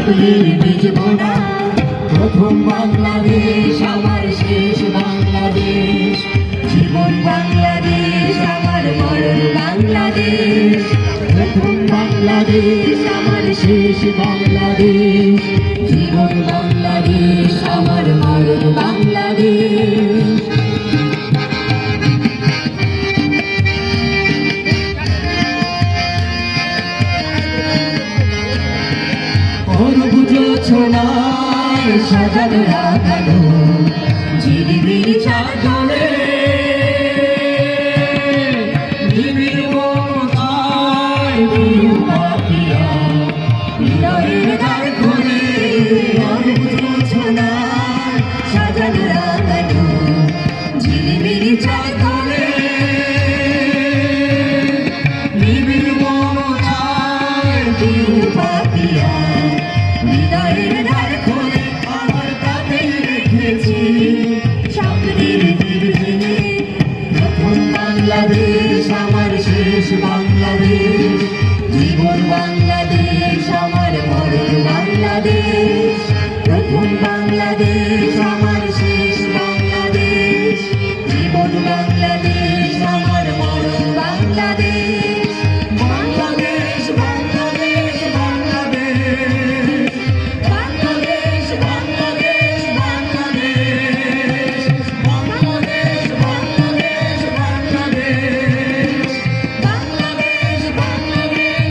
স্বপ্নের বীজ বোনা প্রথম বাংলাদেশ আমার শেষ বাংলাদেশ জীবন বাংলাদেশ আমার মরণ বাংলাদেশ প্রথম বাংলাদেশ আমার শেষ বাংলাদেশ জীবন বাংলাদেশ আমার মরণ বাংলাদেশ ছোনায় সাজানো রাখানো ঝিরিবিরি চাঁদলে নিবিড় মমতায় প্রিয় পাখিরা হৃদয়ের দ্বার খুলে অদ্ভুত ছোনায় সাজানো রাখানো ঝিরিবিরি চাঁদলে নিবিড় মমতায় প্রিয় পাখিরা হৃদয়ের দ্বার খুলে আমার কাছে রেখেছি স্বপ্নের বীরভূমে প্রথম বাংলাদেশ আমার শেষ বাংলাদেশ জীবন বাংলাদেশ আমার